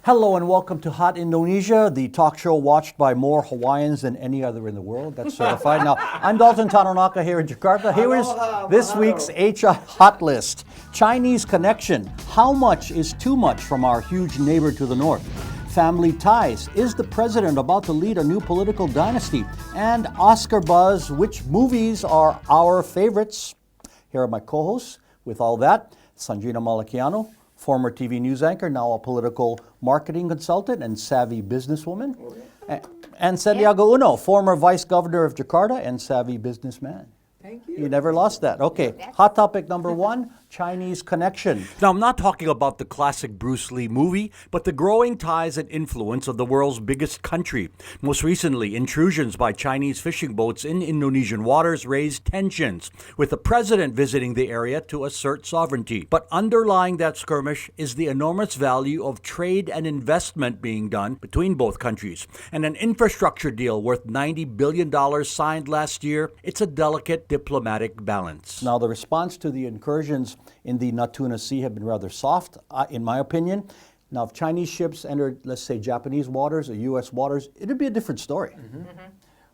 Hello and welcome to Hot Indonesia, the talk show watched by more Hawaiians than any other in the world. That's certified. Now, I'm Dalton Tanonaka here in Jakarta. Here is this week's H-I Hotlist. Chinese connection. How much is too much from our huge neighbor to the north? Family ties. Is the president about to lead a new political dynasty? And Oscar buzz. Which movies are our favorites? Here are my co-hosts with all that. Sanjina Malakiano, former TV news anchor, now a political marketing consultant and savvy businesswoman. And Santiago Uno, former vice governor of Jakarta and savvy businessman. Thank you. You never lost that. Okay, hot topic number one, Chinese connection. Now, I'm not talking about the classic Bruce Lee movie, but the growing ties and influence of the world's biggest country. Most recently, intrusions by Chinese fishing boats in Indonesian waters raised tensions, with the president visiting the area to assert sovereignty. But underlying that skirmish is the enormous value of trade and investment being done between both countries. And an infrastructure deal worth $90 billion signed last year. It's a delicate diplomatic balance. Now, the response to the incursions in the Natuna Sea have been rather soft, in my opinion. Now, if Chinese ships entered, let's say, Japanese waters or U.S. waters, it would be a different story.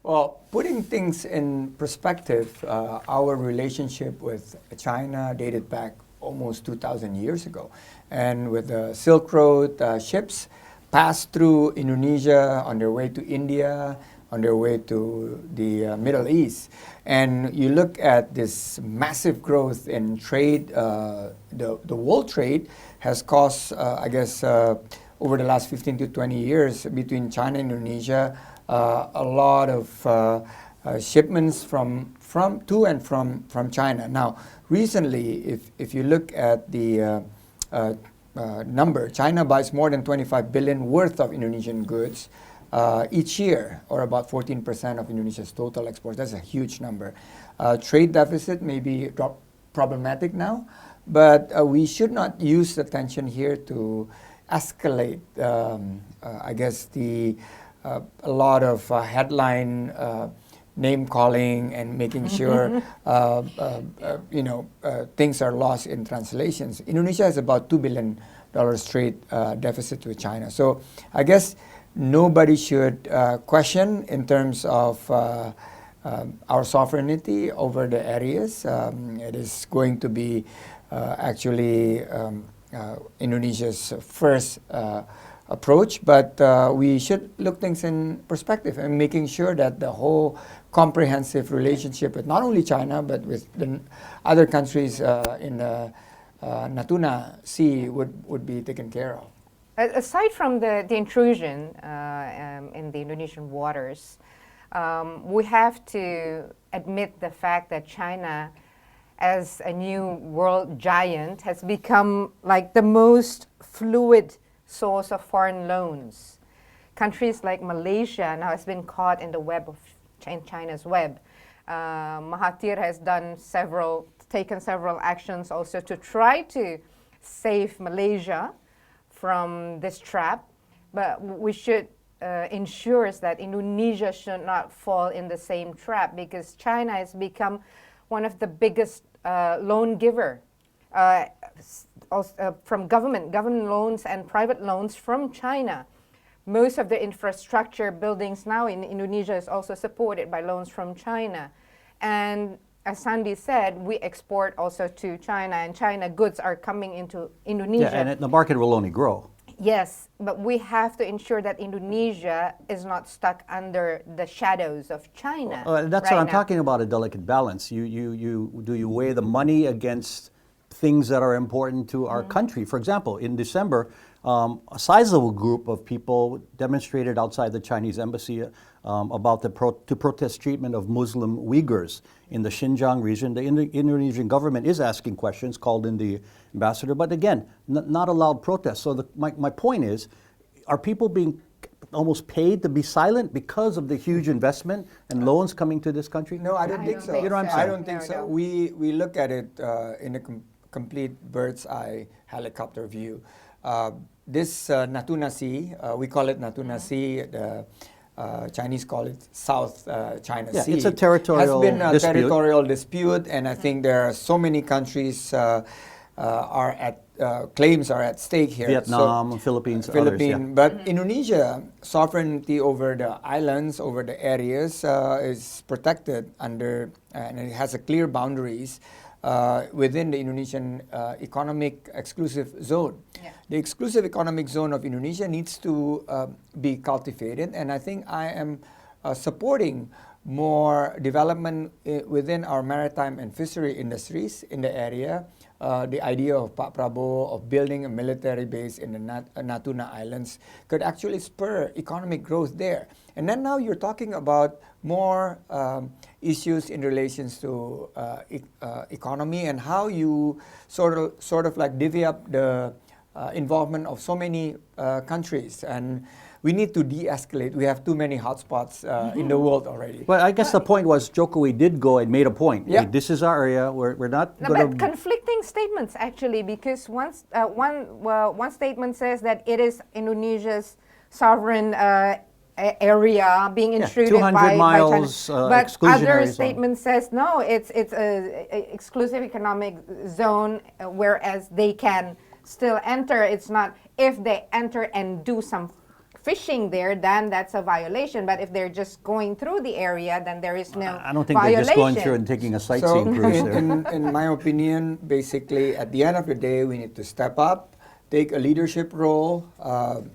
Well, putting things in perspective, our relationship with China dated back almost 2,000 years ago. And with the Silk Road ships passed through Indonesia on their way to India, on their way to the Middle East. And you look at this massive growth in trade, the world trade has caused, over the last 15 to 20 years between China and Indonesia, a lot of shipments to and from China. Now, recently, if you look at the number, China buys more than 25 billion worth of Indonesian goods each year, or about 14% of Indonesia's total exports. That's a huge number. Trade deficit may be problematic now, but we should not use the tension here to escalate, a lot of headline name calling and making sure things are lost in translations. Indonesia has about $2 billion trade deficit with China. So I guess nobody should question in terms of our sovereignty over the areas. It is going to be Indonesia's first approach, but we should look things in perspective and making sure that the whole comprehensive relationship with not only China but with the other countries in the Natuna Sea would be taken care of. Aside from the intrusion in the Indonesian waters, we have to admit the fact that China, as a new world giant, has become like the most fluid source of foreign loans. Countries like Malaysia now has been caught in the web of China's web. Mahathir has taken several actions also to try to save Malaysia from this trap, but we should ensure that Indonesia should not fall in the same trap, because China has become one of the biggest loan giver from government loans and private loans from China. Most of the infrastructure buildings now in Indonesia is also supported by loans from China. And as Sandy said, we export also to China, and China goods are coming into Indonesia. Yeah, and the market will only grow. Yes, but we have to ensure that Indonesia is not stuck under the shadows of China. That's what I'm talking about, a delicate balance. Do you weigh the money against things that are important to our country? For example, in December, a sizable group of people demonstrated outside the Chinese embassy about to protest treatment of Muslim Uyghurs in the Xinjiang region. The Indonesian government is asking questions, called in the ambassador, but again, not allowed protests. So my point is, are people being almost paid to be silent because of the huge investment and loans coming to this country? No, I don't think so. You know what I'm saying? I don't think so. We look at it in a complete bird's eye helicopter view. This Natuna Sea, we call it Natuna Sea. The Chinese call it South China Sea. It's a territorial dispute. Has been a dispute. territorial dispute, and I think there are so many countries claims are at stake here. Vietnam, Philippines, others, yeah. But Indonesia sovereignty over the islands, over the areas is protected under, and it has a clear boundaries within the Indonesian economic exclusive zone. Yeah. The exclusive economic zone of Indonesia needs to be cultivated, and I think I am supporting more development within our maritime and fishery industries in the area. The idea of Pak Prabowo of building a military base in the Natuna Islands could actually spur economic growth there. And then now you're talking about more issues in relations to economy and how you sort of like divvy up the involvement of so many countries. And we need to de-escalate. We have too many hotspots in the world already. But I guess the point was Jokowi did go and made a point. Yeah. Hey, this is our area. We're not No, going but to... conflicting statements actually, because one statement says that it is Indonesia's sovereign area being intruded 200 by miles, China. But exclusionary other zone. statement says no, it's a exclusive economic zone, whereas they can still enter. It's not if they enter and do some fishing there, then that's a violation. But if they're just going through the area, then there is no I don't think violation. they're just going through and taking a sightseeing cruise there. in my opinion, basically, at the end of the day, we need to step up, take a leadership role,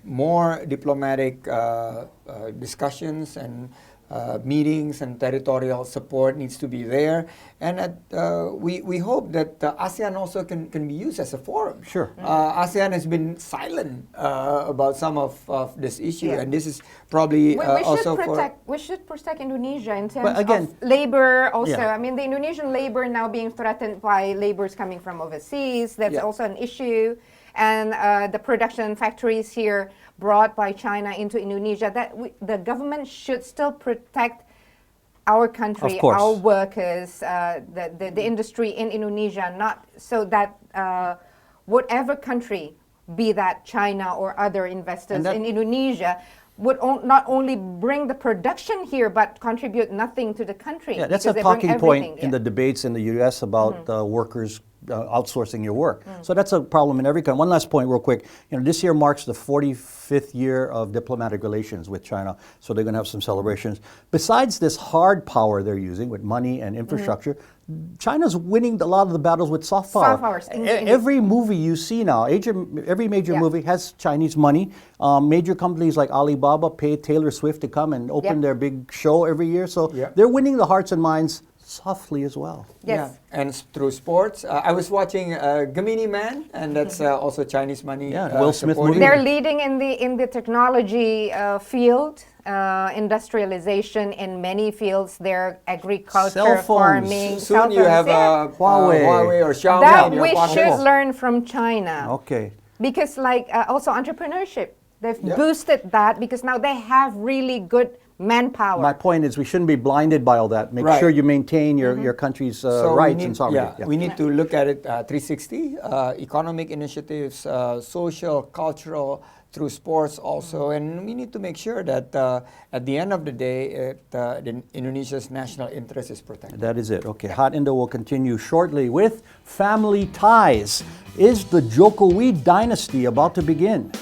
more diplomatic discussions and meetings and territorial support needs to be there. And we hope that ASEAN also can be used as a forum. Sure. ASEAN has been silent about some of this issue, Yeah. and this is probably also we should protect Indonesia in terms But again- of labor also. Yeah. I mean, the Indonesian labor now being threatened by laborers coming from overseas. That's Yeah. also an issue. And the production factories here brought by China into Indonesia, that the government should still protect our country, Of course. our workers, the industry in Indonesia, not so that whatever country, be that China or other investors And that- in Indonesia, would not only bring the production here, but contribute nothing to the country. Yeah, that's a because they bring talking point everything, in yeah. the debates in the U.S. about workers outsourcing your work. So that's a problem in every country. One last point real quick. This year marks the 45th year of diplomatic relations with China, so they're going to have some celebrations. Besides this hard power they're using with money and infrastructure, China's winning a lot of the battles with soft power. Soft powers. Every movie you see now, every major Yeah. movie has Chinese money. Major companies like Alibaba pay Taylor Swift to come and open Yeah. their big show every year. So Yeah. they're winning the hearts and minds softly as well. Yes. Yeah, and through sports. I was watching Gemini Man, and that's also Chinese money. Yeah, Will Smith supporting. movie. They're leading in the technology field, industrialization in many fields. Their agriculture, Cell phones. farming, Soon cell you have phones, Huawei. Huawei or Xiaomi that in your we pocket. should learn from China. Okay. Because also entrepreneurship, they've Yeah. boosted that because now they have really good manpower. My point is we shouldn't be blinded by all that. Make Right. sure you maintain your country's So we rights need- and sovereignty. Yeah, we need to look at it 360, economic initiatives, social, cultural, through sports also, and we need to make sure that at the end of the day, Indonesia's national interest is protected. That is it. Okay, Hot Indo will continue shortly with family ties. Is the Jokowi dynasty about to begin?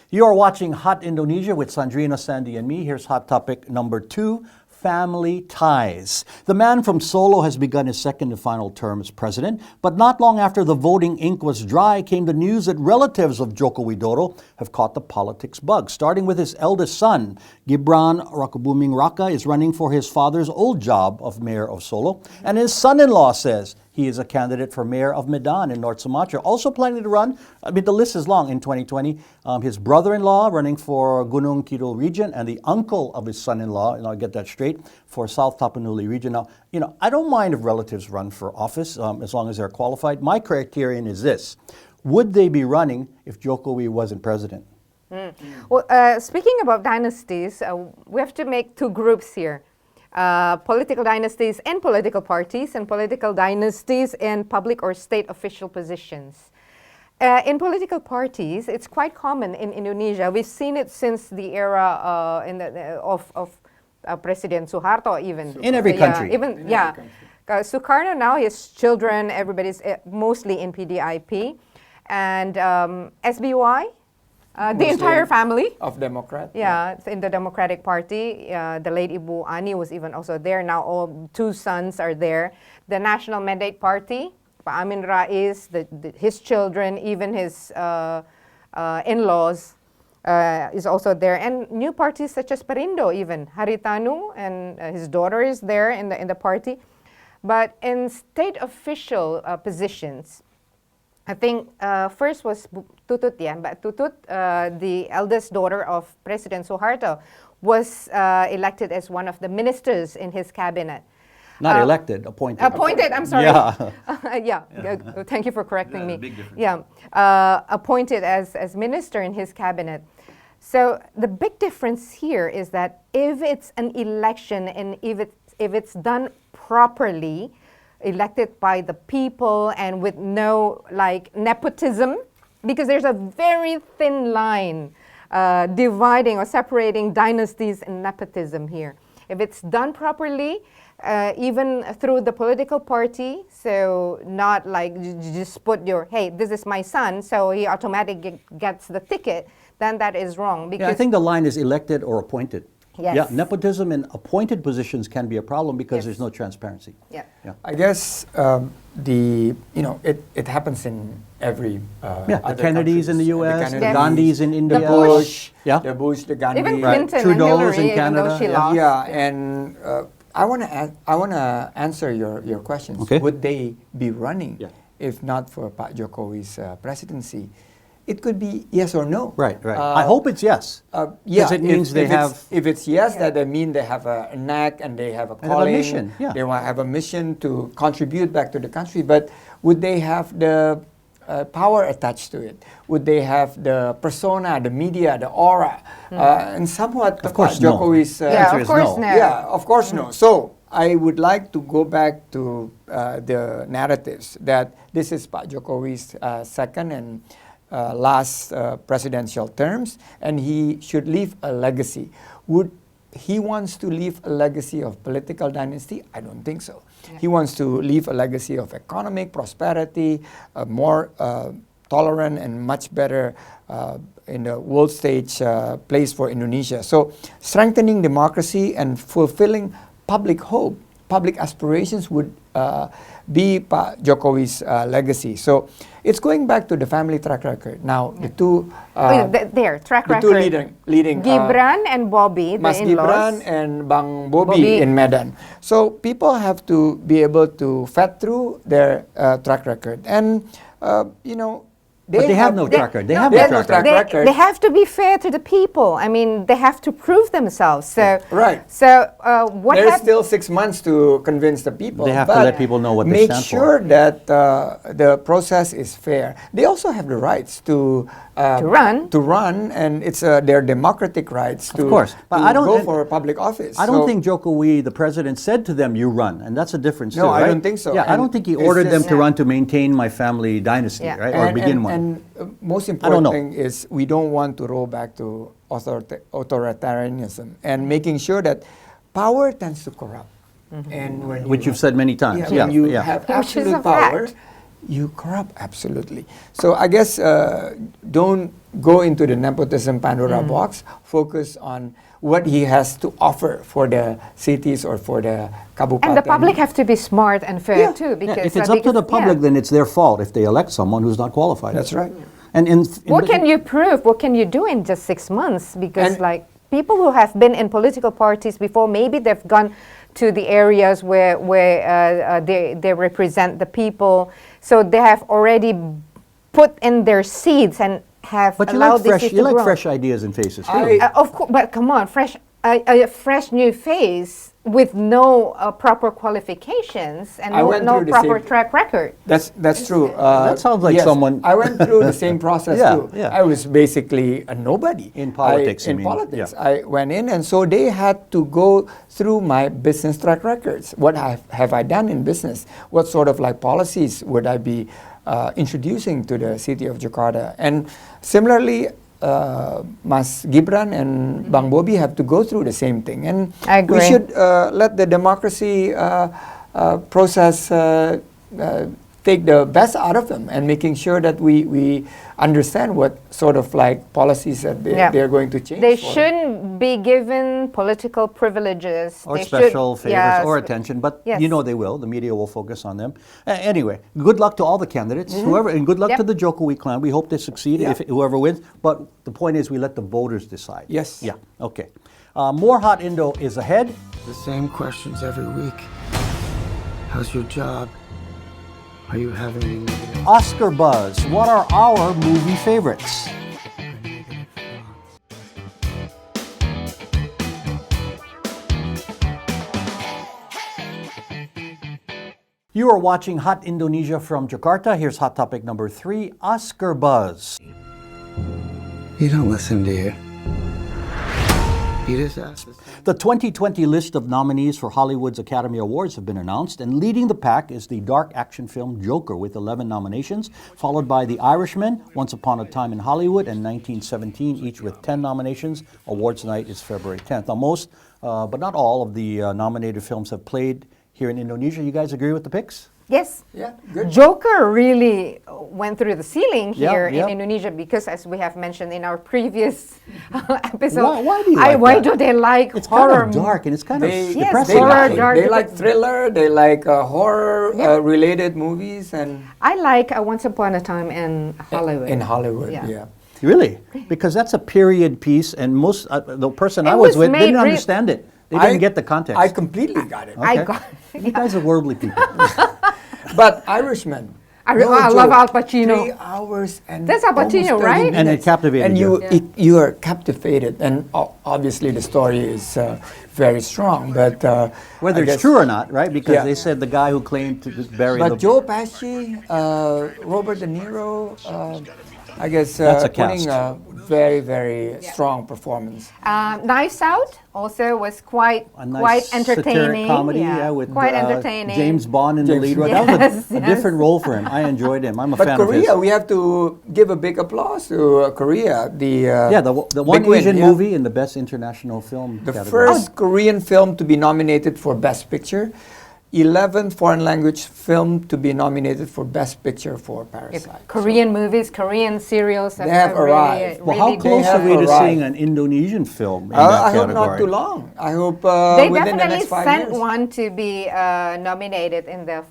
You are watching Hot Indonesia with Sandrina, Sandy, and me. Here's hot topic number 2, family ties. The man from Solo has begun his second and final term as president, but not long after the voting ink was dry came the news that relatives of Joko Widodo have caught the politics bug, starting with his eldest son. Gibran Rakabuming Raka is running for his father's old job of mayor of Solo, and his son-in-law says he is a candidate for mayor of Medan in North Sumatra. Also planning to run, the list is long, in 2020. His brother-in-law running for Gunung Kidul region, and the uncle of his son-in-law, and I'll get that straight, for South Tapanuli region. Now, I don't mind if relatives run for office as long as they're qualified. My criterion is this: would they be running if Jokowi wasn't president? Well, speaking about dynasties, we have to make two groups here. political dynasties and political parties, and political dynasties and public or state official positions. In political parties, it's quite common in Indonesia. We've seen it since the era of President Suharto, even. In every country. Sukarno now, his children, everybody's mostly in PDIP. And SBY, the entire family. Of Democrat. Yeah, it's in the Democratic Party. The late Ibu Ani was even also there. Now all 2 sons are there. The National Mandate Party, Pa Amin Rais, his children, even his in-laws is also there. And new parties such as Perindo even. Haritanu and his daughter is there in the party. But in state official positions, I think first was Tutut, but Tutut, the eldest daughter of President Suharto, was elected as one of the ministers in his cabinet. Not elected, appointed. Appointed, I'm sorry. Yeah. Thank you for correcting me. Big difference. Yeah, appointed as minister in his cabinet. So the big difference here is that if it's an election and if it's done properly, elected by the people and with no nepotism, because there's a very thin line dividing or separating dynasties and nepotism here. If it's done properly, even through the political party, so not like you just put your, hey, this is my son, so he automatically gets the ticket, then that is wrong. Because I think the line is elected or appointed. Yes. Yeah, nepotism in appointed positions can be a problem because there's no transparency. Yeah. I guess it happens in every The other Kennedys in the countries. U.S., the Gandhis in India. The Bush. The Bush, the Gandhi. Even Right. Clinton Trudeau's and in Hillary, even though Canada, she yeah. lost. Yeah, and I want to answer your questions. Okay. Would they be running Yeah. if not for Pak Jokowi's presidency? It could be yes or no. Right. I hope it's yes. Yeah, it means if it's yes, that mean they have a knack and they have a They have a calling. mission, yeah. They want to have a mission to contribute back to the country. But would they have the power attached to it? Would they have the persona, the media, the aura, and somewhat Of course, no. Jokowi's answer Yeah, of is course no. no. yeah, of course no. So I would like to go back to the narratives that this is Pak Jokowi's second and last presidential terms, and he should leave a legacy. Would he wants to leave a legacy of political dynasty? I don't think so. Yeah. He wants to leave a legacy of economic prosperity, a more tolerant and much better in the world stage place for Indonesia. So strengthening democracy and fulfilling public hope, public aspirations would be Pak Jokowi's legacy. So it's going back to the family track record. Now, the two track the record. two leading Gibran and Bobby, the Mas in-laws. Gibran and Bang Bobby in Medan. So people have to be able to vet through their track record. And, But they have no track record. They have they no have no track track record. record. They have to be fair to the people. I mean, they have to prove themselves. So, Right. So what There's hap- still 6 months to convince the people. They have to but let people know what they make stand sure that the process is fair. They also have the rights to run, and it's their democratic rights to, Of course. But I don't- go for public office. I don't So- think Jokowi, the president, said to them, "You run," and that's a difference. No, too, I right? don't think so. Yeah, I And don't think he it's ordered them just- to run to maintain my family dynasty, Yeah. right, or begin one. And most I don't important know. thing is we don't want to roll back to authoritarianism and making sure that power tends to corrupt. And when Which you've said many times. when you yeah. have Which is absolute a power, fact. you corrupt absolutely. So I guess don't go into the nepotism Pandora box. Focus on what he has to offer for the cities or for the kabupaten. and the public have to be smart and fair Yeah. too, because If it's up to the public, then it's their fault if they elect someone who's not qualified. That's right. And what can you prove? What can you do in just 6 months? Because And- people who have been in political parties before, maybe they've gone to the areas where they represent the people, so they have already put in their seeds and have But you allowed like fresh, this you like to grow. fresh ideas and faces too. I- Of course, but come on, fresh a fresh new face with no proper qualifications and I no, went no through the proper same- track record. That's true. That sounds like yes, someone- I went through the same process Yeah, too. yeah. I was basically a nobody In politics, you in mean, politics, yeah. I went in, and so they had to go through my business track records. What have I done in business? What sort of like policies would I be introducing to the city of Jakarta? And similarly, Mas Gibran and Bang Bobi have to go through the same thing, and I agree. we should let the democracy process take the best out of them, and making sure that we understand what sort of like policies that they're going to change. They for. shouldn't be given political privileges. Or They special should, favors yes, or attention, but yes. you know they will. The media will focus on them. Anyway, good luck to all the candidates, whoever, and good luck Yep. to the Jokowi clan. We hope they succeed, Yeah. if whoever wins. But the point is, we let the voters decide. Yes. Yeah. Okay. More Hot Indo is ahead. The same questions every week. How's your job? Are you having Oscar buzz. What are our movie favorites? You are watching Hot Indonesia from Jakarta. Here's hot topic number 3, Oscar buzz. You don't listen, do you? You just ask. The 2020 list of nominees for Hollywood's Academy Awards have been announced, and leading the pack is the dark action film Joker with 11 nominations, followed by The Irishman, Once Upon a Time in Hollywood, and 1917, each with 10 nominations. Awards night is February 10th. Now, most, but not all, of the nominated films have played here in Indonesia. You guys agree with the picks? Yes. Yeah, good. Joker really went through the ceiling Yeah, here yeah. in Indonesia because, as we have mentioned in our previous episode, Why do you like why that? do they like It's horror? kind of dark and it's kind of They, Yes, depressing. horror, like, dark, they like thriller, they like horror Yeah. related movies, and I like Once Upon a Time in Hollywood. in Hollywood, Yeah. yeah. Really? Because that's a period piece, and most the person It I was was with made didn't understand it. They didn't get the context. I completely got it. I Okay. got You guys are worldly people. But Irishman. I love Al Pacino. 3 hours and That's Al Pacino, almost 30 right? And it minutes. captivated and you. you are captivated, and obviously the story is very strong. But Whether I it's guess- true or not, right? Because Yeah. they said the guy who claimed to bury But the... Joe Pesci, Robert De Niro, I guess That's a putting cast. a very, very strong performance. Knives Out also was quite a nice quite satiric entertaining. comedy, yeah, with quite entertaining. James Bond in the James lead role. Bond. That was Yes, a different role for him. I enjoyed him. I'm a But fan Korea, of his. we have to give a big applause to Korea. Yeah, the one big win, Asian yeah. movie in the best international film The category. first Korean film to be nominated for Best Picture, 11th foreign language film to be nominated for Best Picture for Parasite. Korean movies, Korean serials They have really, arrived. Well, how really close have are we to arrived. seeing an Indonesian film in that I hope category? not too long. I hope They within the definitely next 5 sent years. one to be nominated in the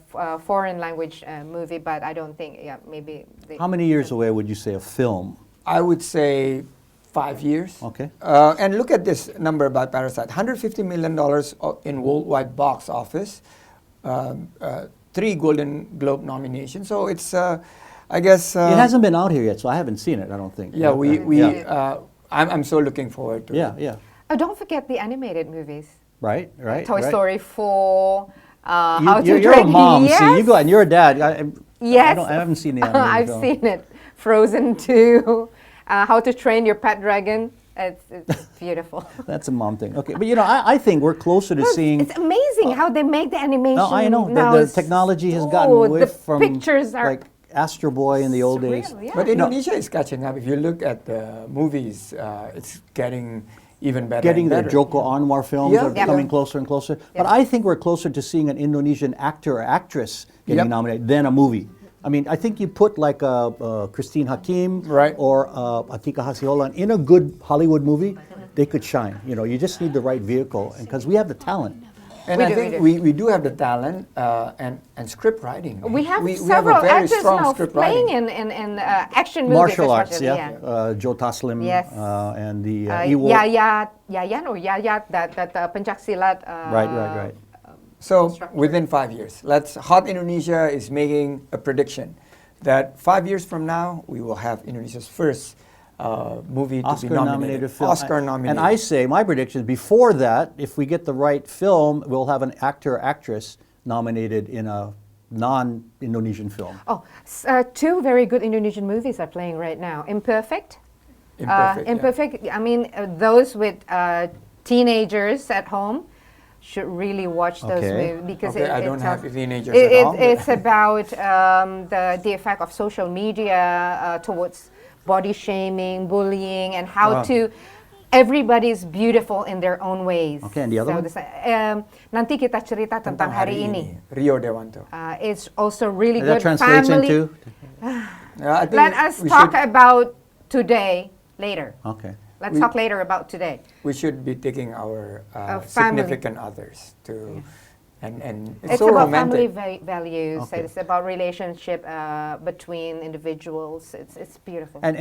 foreign language movie, but I don't think, maybe. How many years away would you say a film? I would say 5 years. Okay. And look at this number about Parasite: $150 million in worldwide box office, 3 Golden Globe nominations. So it's, I guess. It hasn't been out here yet, so I haven't seen it. I don't think. Yeah, Yeah. I'm so looking forward to it. Yeah, yeah. Oh, don't forget the animated movies. Right, right. Toy right. Story 4, How You're, to you're a Train... mom, yes. see, you go, and you're a dad. Yes. I haven't seen the animated I've film. seen it. Frozen 2, How to Train Your Pet Dragon. It's beautiful. That's a mom thing. Okay, but I think we're closer to seeing. It's amazing how they make the animation. No, I know now. the It's- technology has gotten oh, away the from pictures are like Astro Boy in the old days. surreal, yeah. But Indonesia is catching up. If you look at the movies, it's getting even better. Getting and the better. Joko Anwar films Yeah. are Yeah. coming closer and closer. But I think we're closer to seeing an Indonesian actor or actress getting Yep. nominated than a movie. I mean, I think you put like Christine Hakim Right. or Atika Hassiolan in a good Hollywood movie, they could shine. You know, you just need the right vehicle, and because we have the talent. And We I do, think we do have the talent and script writing. We have we several have a very actors strong now script playing writing. in action movies. Martial arts, especially, yeah. Joe Taslim Yes. and the Iwo. Yayan or Yayat, that pencak silat. Right. So structure. within 5 years, Hot Indonesia is making a prediction that 5 years from now we will have Indonesia's first movie to be Oscar-nominated film. Oscar nominated. And I say, my prediction is before that, if we get the right film, we'll have an actor or actress nominated in a non-Indonesian film. Oh, two very good Indonesian movies are playing right now. Imperfect. Imperfect. Yeah. Imperfect. I mean, those with teenagers at home should really watch those Okay. movies because Okay, I don't have teenagers it, at home. it's about the effect of social media towards body shaming, bullying, and how to. Everybody's beautiful in their own ways. Okay, and the other one? Nanti kita cerita tentang hari ini. Rio Dewanto. It's also really That good. translates Family. into? I think Let us we talk should- about today later. Okay. Let's talk later about today. We should be taking our family. significant others to, and It's so about romantic. family values. Okay. It's about relationship between individuals. It's beautiful. And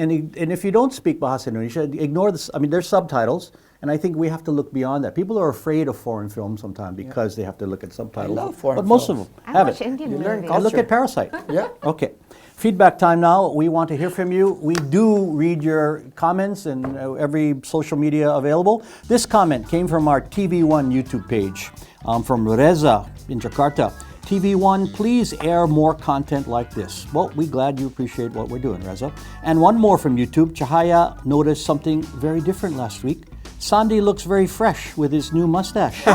if you don't speak Bahasa Indonesia, ignore this. I mean, there's subtitles, and I think we have to look beyond that. People are afraid of foreign films sometimes because they have to look at subtitles. love foreign but most of films. them I have watch it. Indian You learn movies. And look culture. at Parasite. Yeah. Okay. Feedback time now. We want to hear from you. We do read your comments and every social media available. This comment came from our TV1 YouTube page from Reza in Jakarta. TV1, please air more content like this. Well, we're glad you appreciate what we're doing, Reza. And one more from YouTube. Chahaya noticed something very different last week. Sandy looks very fresh with his new mustache.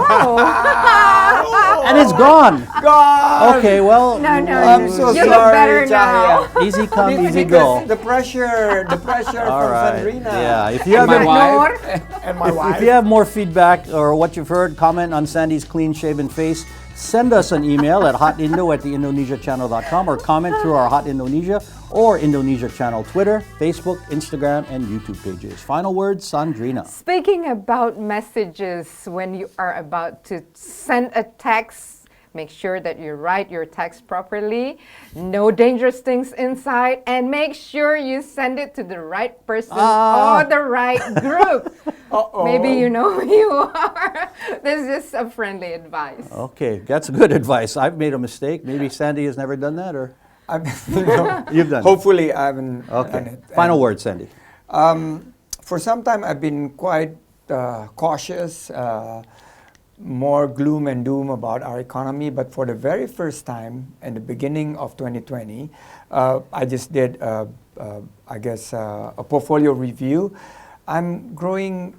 And it's gone. God! Okay, well, No, no, I'm no. so You look sorry, better now. Chahaya. easy come, easy Because go. the pressure All from right. Sandrina. Yeah, if you have and my any- wife, and my wife. If you have more feedback or what you've heard, comment on Sandy's clean-shaven face. Send us an email at hotindo@theindonesiachannel.com or comment through our Hot Indonesia or Indonesia Channel Twitter, Facebook, Instagram, and YouTube pages. Final words, Sandrina. Speaking about messages, when you are about to send a text, make sure that you write your text properly, no dangerous things inside, and make sure you send it to the right person or the right group. Maybe you know who you are. This is a friendly advice. Okay, that's good advice. I've made a mistake. Maybe Sandy has never done that, or you've done it. Hopefully, I haven't done Okay. it. Final And, word, Sandy. For some time, I've been quite cautious, more gloom and doom about our economy. But for the very first time, in the beginning of 2020, I just did, I guess, a portfolio review. I'm growing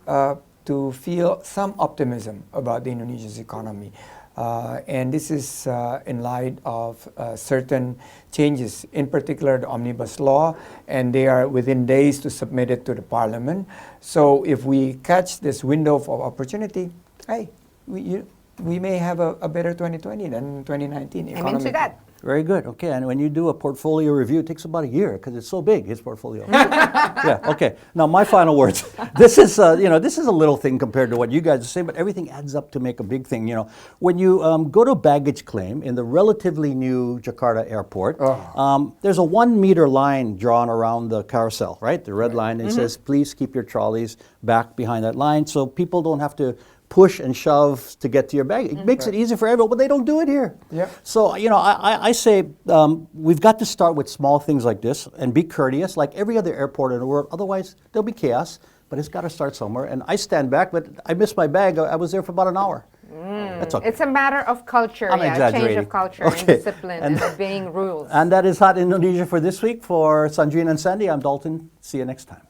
to feel some optimism about the Indonesia's economy. And this is in light of certain changes, in particular the Omnibus Law, and they are within days to submit it to the Parliament. So if we catch this window of opportunity, hey, we may have a better 2020 than 2019 I'm into that. Very good. Okay, and when you do a portfolio review, it takes about a year because it's so big, his portfolio. Yeah. Okay. Now, my final words. This is, this is a little thing compared to what you guys are saying, but everything adds up to make a big thing. You know, when you go to baggage claim in the relatively new Jakarta airport, there's a 1 meter line drawn around the carousel, right? The red line. It says, please keep your trolleys back behind that line, so people don't have to push and shove to get to your bag. It makes it easy for everyone, but they don't do it here. Yeah. So, I say we've got to start with small things like this and be courteous, like every other airport in the world. Otherwise, there'll be chaos, but it's got to start somewhere. And I stand back, but I missed my bag. I was there for about an hour. That's okay. It's a matter of culture, I'm change exaggerating. of culture Okay. and discipline And- and obeying rules. And that is Hot Indonesia for this week. For Sandrine and Sandy, I'm Dalton. See you next time.